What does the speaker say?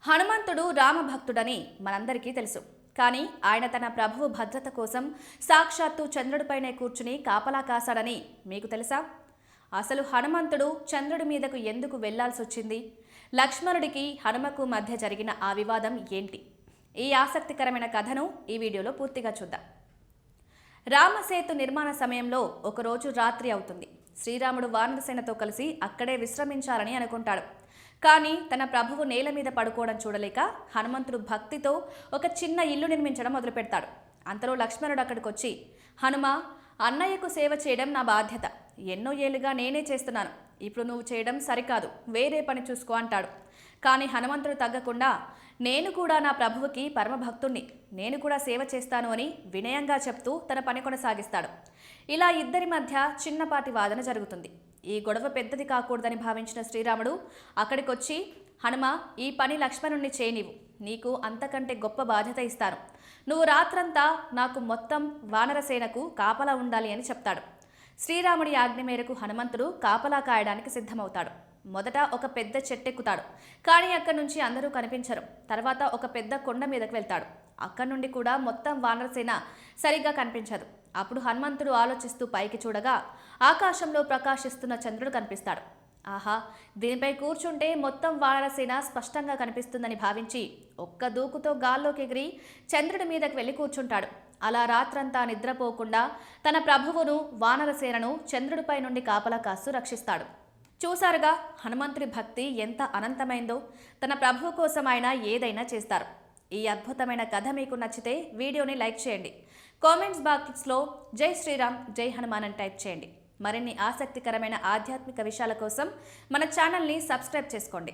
హనుమంతుడు రామభక్తుడని మనందరికీ తెలుసు. కానీ ఆయన తన ప్రభువు భద్రత కోసం సాక్షాత్తు చంద్రుడిపైనే కూర్చుని కాపలా కాశాడని మీకు తెలుసా? అసలు హనుమంతుడు చంద్రుడి మీదకు ఎందుకు వెళ్లాల్సొచ్చింది? లక్ష్మణుడికి హనుమకు మధ్య జరిగిన ఆ వివాదం ఏంటి? ఈ ఆసక్తికరమైన కథను ఈ వీడియోలో పూర్తిగా చూద్దాం. రామసేతు నిర్మాణ సమయంలో ఒకరోజు రాత్రి అవుతుంది. శ్రీరాముడు వానరసేనతో కలిసి అక్కడే విశ్రమించాలని అనుకుంటాడు. కానీ తన ప్రభువు నేల మీద పడుకోవడం చూడలేక హనుమంతుడు భక్తితో ఒక చిన్న ఇల్లు నిర్మించడం మొదలుపెడతాడు. అంతలో లక్ష్మణుడు అక్కడికి వచ్చి, హనుమ, అన్నయ్యకు సేవ చేయడం నా బాధ్యత. ఎన్నో ఏళ్ళుగా నేనే చేస్తున్నాను. ఇప్పుడు నువ్వు చేయడం సరికాదు, వేరే పని చూసుకో అంటాడు. కానీ హనుమంతుడు తగ్గకుండా, నేను కూడా నా ప్రభువుకి పరమభక్తుణ్ణి, నేను కూడా సేవ చేస్తాను అని వినయంగా చెప్తూ తన పని కొనసాగిస్తాడు. ఇలా ఇద్దరి మధ్య చిన్నపాటి వాదన జరుగుతుంది. ఈ గొడవ పెద్దది కాకూడదని భావించిన శ్రీరాముడు అక్కడికొచ్చి, హనుమ, ఈ పని లక్ష్మణుణ్ణి చేయనివ్వు, నీకు అంతకంటే గొప్ప బాధ్యత ఇస్తాను. నువ్వు రాత్రంతా నాకు మొత్తం వానరసేనకు కాపలా ఉండాలి అని చెప్తాడు. శ్రీరాముడి ఆజ్ఞ మేరకు హనుమంతుడు కాపలా కాయడానికి సిద్ధమవుతాడు. మొదట ఒక పెద్ద చెట్టెక్కుతాడు. కానీ అక్కడి నుంచి అందరూ కనిపించరు. తర్వాత ఒక పెద్ద కొండ మీదకు వెళ్తాడు. అక్కడి నుండి కూడా మొత్తం వానరసేన సరిగ్గా కనిపించదు. అప్పుడు హనుమంతుడు ఆలోచిస్తూ పైకి చూడగా ఆకాశంలో ప్రకాశిస్తున్న చంద్రుడు కనిపిస్తాడు. ఆహా, దీనిపై కూర్చుంటే మొత్తం వానరసేన స్పష్టంగా కనిపిస్తుందని భావించి ఒక్క దూకుతో గాల్లోకి ఎగిరి చంద్రుడి మీదకి వెళ్ళి కూర్చుంటాడు. అలా రాత్రంతా నిద్రపోకుండా తన ప్రభువును, వానరసేనను చంద్రుడిపై నుండి కాపలా కాస్తూ రక్షిస్తాడు. చూసారుగా హనుమంతుడి భక్తి ఎంత అనంతమైందో. తన ప్రభువు కోసం ఆయన ఏదైనా చేస్తారు. ఈ అద్భుతమైన కథ మీకు నచ్చితే వీడియోని లైక్ చేయండి. కామెంట్స్ బాక్స్లో జై శ్రీరామ్, జై హనుమాన్ అని టైప్ చేయండి. మరిన్ని ఆసక్తికరమైన ఆధ్యాత్మిక విషయాల కోసం మన ఛానల్ని సబ్స్క్రైబ్ చేసుకోండి.